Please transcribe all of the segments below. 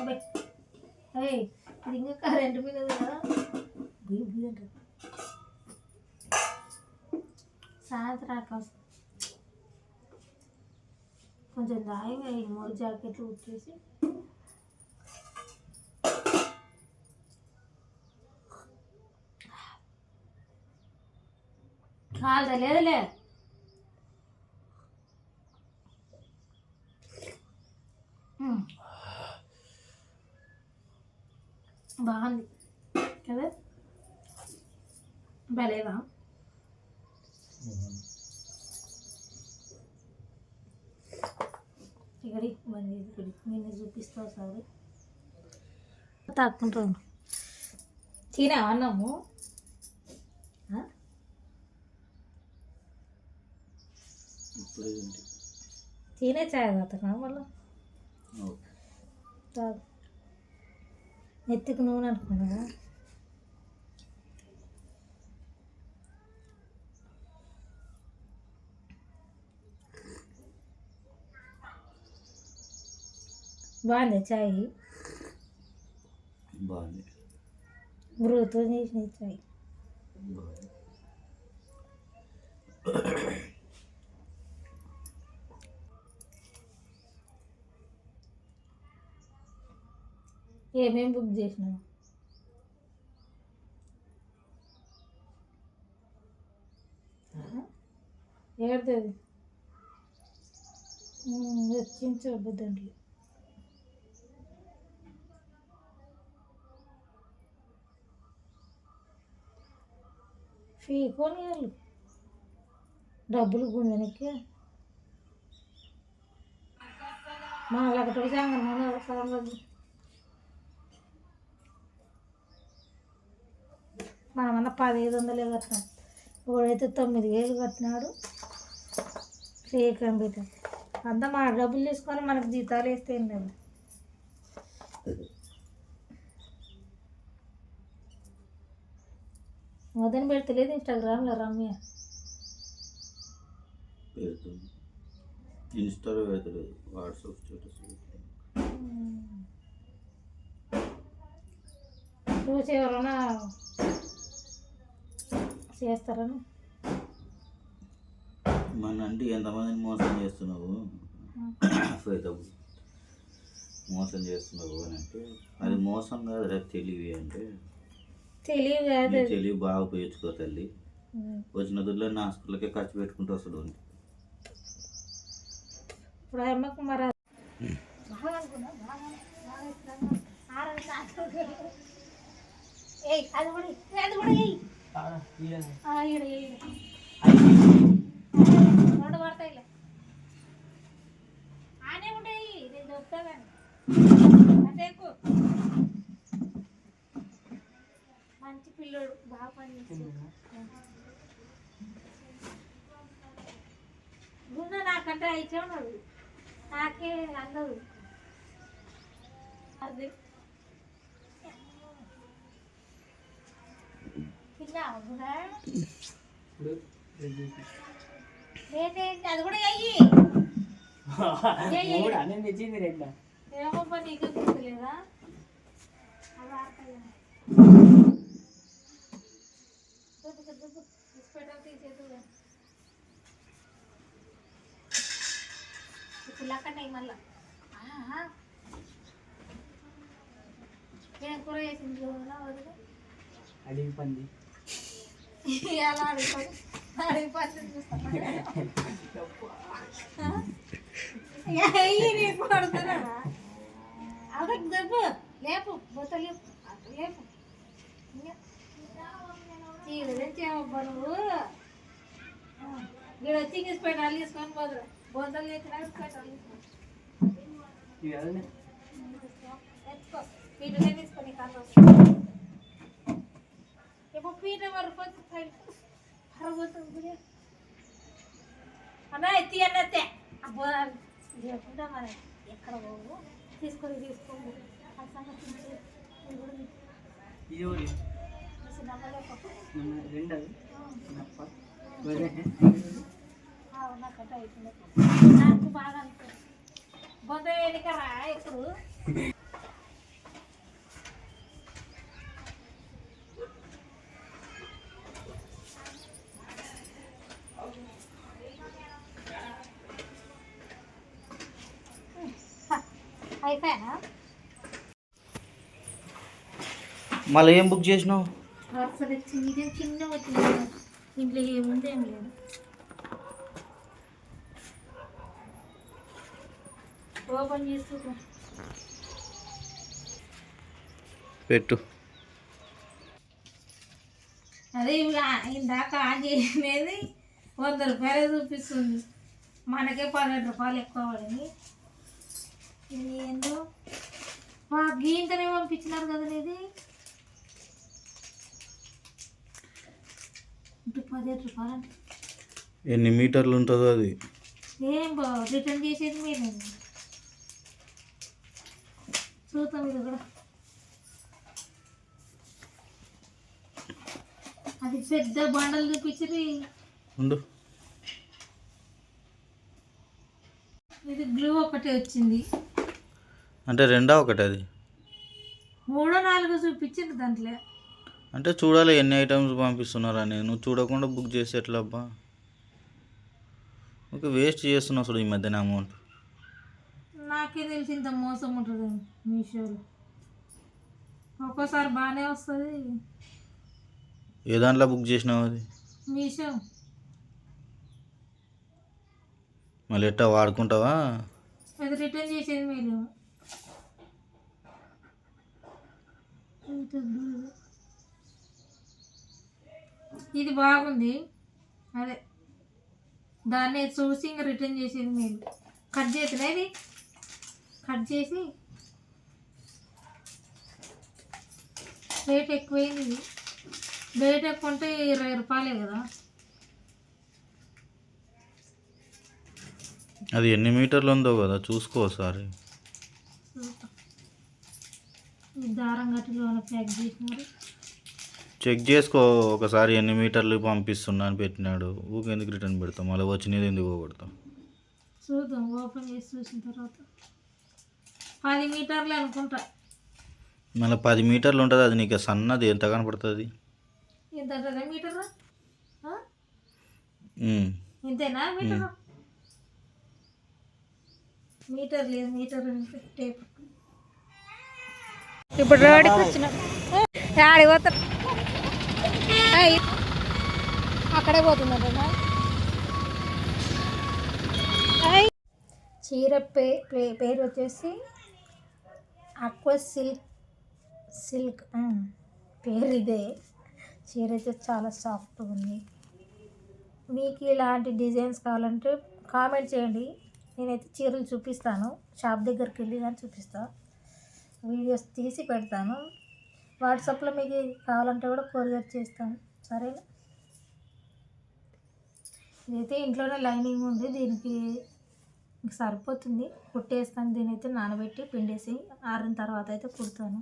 ఇది ఇంకా కరెంటు మీద కదా సాయంత్రం కొంచెం దాయిగా ఈ 3 జాకెట్లు ఉట్టేసి కాలుతా లేదులే బాగుంది కదా భలేవా ఇక్కడి నేను చూపిస్తావు సార్ తాక్కుంటాను తినా అన్నాము తినే చాయ్ తాగుతున్నా మళ్ళీ నెత్తికి నూనె అనుకున్నా బాగుంది చాయ్ బాగుంది బ్రూతో చేసిన చాయ్ ఏమేమి బుక్ చేసినావు ఏడుతుంది వచ్చించు దాంట్లో ఫీ కొని వాళ్ళు డబ్బులు గుంజనికి మన ఒకటి సంగతి మనమన్నా 1500 కట్టినాం ఒకడైతే 9000 కట్టినాడు ఫ్రీ కంప్యూటర్ అంతా మన డబ్బులు తీసుకొని మనకు జీతాలు వేస్తే ఏం లేదు మొదలు పెడతలేదు ఇన్స్టాగ్రామ్లో రమ్య ఇన్స్టాలో పెడతలేదు వాట్సాప్ స్టేటస్ చూసి ఎవరైనా చేస్తారని మన అంటే ఎంతమందిని మోసం చేస్తున్నావు మోసం చేస్తున్నావు అని అంటే అది మోసం కాదు రేపు తెలివి అంటే తెలివి బాగా ఉపయోగించుకో తల్లి వచ్చిన దుడ్లో నా హాస్పిటల్కే ఖర్చు పెట్టుకుంటూ వస్తాడు ఇప్పుడు అమ్మకు మరి అది కూడా పడతాయిలే ఆనే ఉంటాయి నేను చెప్తా కానీ అంటే ఎక్కువ మంచి పిల్లోడు బాగా పనిచేస్తాడు గుండె నాకంటే అయితే ఉన్నాడు నాకే అందదు అది అది కూడా అయ్యి ఏమో నీకు గుర్తులేదా తీసేది ఇప్పుడు లెక్కనే మళ్ళా నేను కూర వేసింది వదిలే అడిగి పంది ఎలా అడిగి పంది చూస్తాను పడుతున్నా అదొక దెబ్బ లేపు బొత్త లేపు లేపు చీర తెచ్చావబ్బా నువ్వు ఇక్కడ వచ్చి పెట్టాలి తీసుకొని పోదురు బొందలు లేచినా పెట్టాలి తెచ్చుకో పీటనే తీసుకొని కాదు ఇప్పుడు పీట వరకు పరగొతుంది అన్న ఎత్తి అన్నతే అబ్బో లేకుండా మరి ఎక్కడ పోవు తీసుకొని తీసుకోండి ఆ సంగతి నాకు బాగా అనుకో బొంద ఎన్నికరా ఇప్పుడు అయిపోయానా మళ్ళీ ఏం బుక్ చేసినావు? అసలు ఇదేం చిన్న వచ్చింది, ఇంట్లో ఏముంది ఏం లేదు. ఓపెన్ చేస్తూ పెట్టు. అదే ఇందాక ఆన్ చేసినది 100 రూపాయలు చూపిస్తుంది, మనకే 12 రూపాయలు ఎక్కువ పడింది. ఇది ఏందో గీంతనే పంపించినారు కదా, ఇది 17 రూపాయలు అంటే ఎన్ని మీటర్లు ఉంటుందో అది. ఏం రిటర్న్ చేసేది మీరు చూద్దాం. ఇది కూడా అది పెద్ద బండలు చూపించి ఉండు. ఇది గ్లూ ఒకటి వచ్చింది, అంటే రెండా ఒకటి అది 3, 4 చూపించింది దాంట్లో. అంటే చూడాలి ఎన్ని ఐటమ్స్ పంపిస్తున్నారని. నువ్వు చూడకుండా బుక్ చేసి ఎట్లా అబ్బా? ఓకే, వేస్ట్ చేస్తున్నావు చూడు ఈ మధ్యన అమౌంట్. నాకే తెలిసి ఇంత మోసం ఉంటుంది మీషోలో. ఒక్కోసారి బాగానే వస్తుంది. ఏ దాంట్లో బుక్ చేసినావు అది? మీషో. మళ్ళీ ఎట్టా వాడుకుంటావా? అది రిటర్న్ చేసేది మీరు. ఇది బాగుంది, అదే దాన్ని చూసి ఇంకా రిటర్న్ చేసేది మీరు. కట్ చేసిన ఇది కట్ చేసి రేట్ ఎక్కువైంది. ఇది రేట్ ఎక్కువ ఉంటే 20 రూపాయలే కదా. అది ఎన్ని మీటర్లు ఉందో కదా చూసుకో ఒకసారి. ఈ దారం గట్టిలో ప్యాక్ చేసినారు. చెక్ చేసుకో ఒకసారి ఎన్ని మీటర్లు పంపిస్తున్నా అని పెట్టినాడు. ఊరికి ఎందుకు రిటర్న్ పెడతాం? మళ్ళీ వచ్చినది ఎందుకు పోగొడతాం? చూద్దాం, ఓపెన్ చేసి చూసిన తర్వాత 10 మీటర్లు అనుకుంటా. మళ్ళీ 10 మీటర్లు ఉంటుంది, అది నీకు సన్నది ఎంత కనపడుతుంది? ఎంత మీటర్? ఇంతేనా మీటర్? మీటర్ లేదు, మీటర్ టేప్. ఇప్పుడు రోడ్డుకి వచ్చినాం, ఆడికి పోతాం. అక్కడే పోతుందంట. చీర పేరు వచ్చేసి అక్వా సిల్క్ పేరు ఇదే. చీర అయితే చాలా సాఫ్ట్గా ఉంది. మీకు ఇలాంటి డిజైన్స్ కావాలంటే కామెంట్ చేయండి. నేనైతే చీరలు చూపిస్తాను, షాప్ దగ్గరికి వెళ్ళి కానీ చూపిస్తాను, వీడియోస్ తీసి పెడతాను. వాట్సాప్లో మీకు కావాలంటే కూడా కొరియర్ చేస్తాను, సరేనా? ఇదైతే ఇంట్లోనే లైనింగ్ ఉంది, దీనికి సరిపోతుంది, కుట్టేస్తాను. దీని అయితే నానబెట్టి పిండేసి ఆరిన తర్వాత అయితే కుడతాను.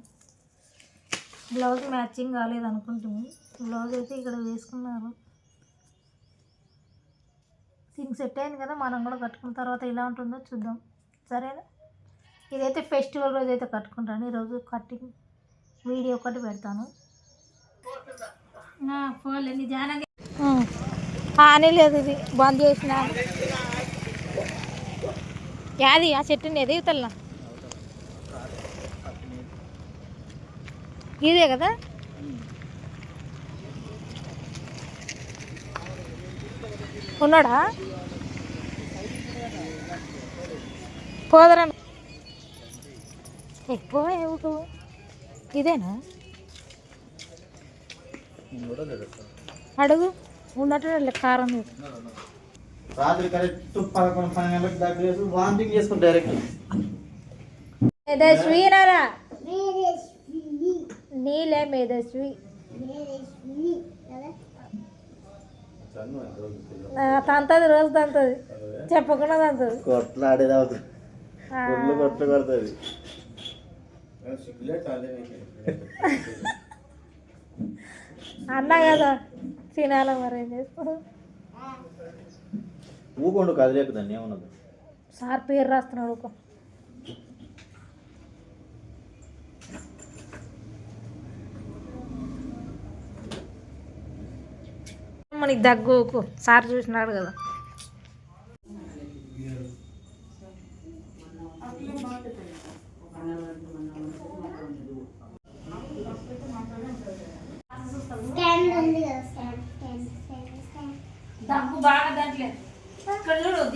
బ్లౌజ్ మ్యాచింగ్ కాలేదు అనుకుంటుంది. బ్లౌజ్ అయితే ఇక్కడ వేసుకున్నారు. థింగ్ సెట్ అయింది కదా, మనం కూడా కట్టుకున్న తర్వాత ఎలా ఉంటుందో చూద్దాం, సరేనా? ఇదైతే ఫెస్టివల్ రోజు అయితే కట్టుకుంటాను. ఈరోజు కట్టింగ్ వీడియో ఒకటి పెడతాను. ఫోన్లే నిజానంగా అని లేదు, ఇది బంద్ చేసిన. యాది ఆ చెట్టు ఏది ఇతల్లా ఇదే కదా. ఉన్నాడా పోదరా? ఎక్కువ ఇదేనా? అడుగు ఉన్నట్టు కారం. రాత్రి కరెక్ట్ 11, 12 గంటలకు దగ్గర వామిటింగ్ చేసుకుని డైరెక్ట్ మేధస్వి నారా, నీలే మేధస్వి తంతది, రోజు తంతది, చెప్పకుండా తంతది. కొట్లాడేది అవుతుంది, కొట్లు కొడుతుంది. అన్నా కదా తినాల, మరి ఏం చేస్తాం? ఊకోండు కదిలేకు, దాన్ని ఏమన్నది. సార్ పేరు రాస్తున్నాడు. ఊకో. మనకి దగ్గుకు సార్ చూసినాడు కదా.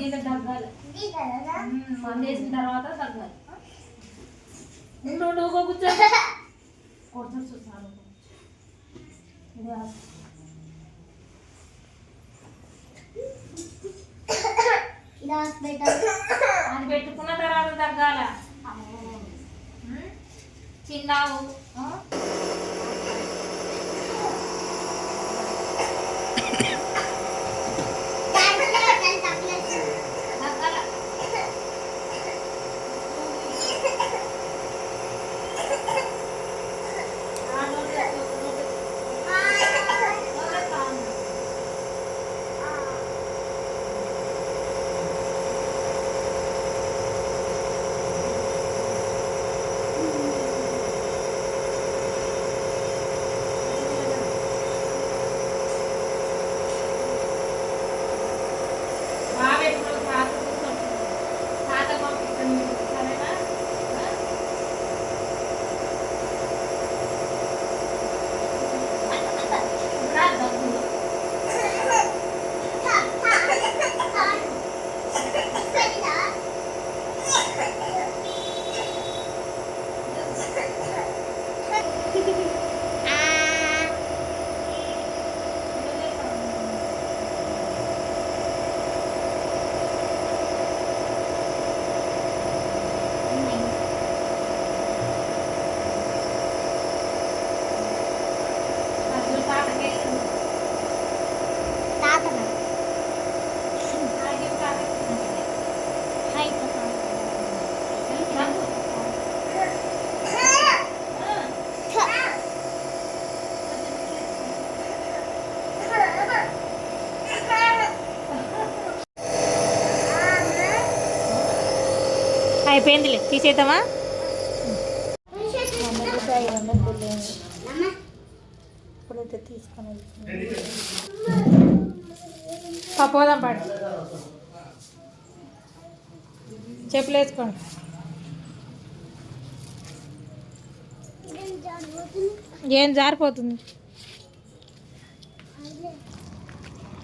కొద్దిగా తగ్గాలి. మంది వేసిన తర్వాత తగ్గాలి. నువ్వు కూర్చో కొడుతుంది చూస్తాను. ఇది అది పెట్టుకున్న తర్వాత తగ్గాల. చిన్నావు అయిపోయిందిలే, తీసేద్దామా? ఇప్పుడైతే తీసుకొని పోదాం. పాడు చెప్పులు వేసుకోండి. ఏం జారిపోతుంది?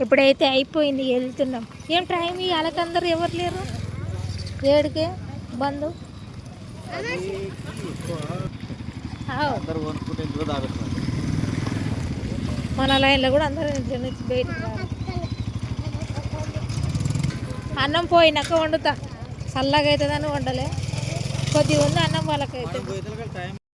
ఇప్పుడైతే అయిపోయింది, వెళ్తున్నాం. ఏం టైం వాళ్ళకందరూ ఎవరు లేరు, ఏడికే బంధు. మన లైన్లో కూడా అందరూ బయటకు రారు. అన్నం పోయినాక వండుతా, చల్లగా అవుతుందని వండలే. కొద్దిగా ఉంది అన్నం వాళ్ళకైతే.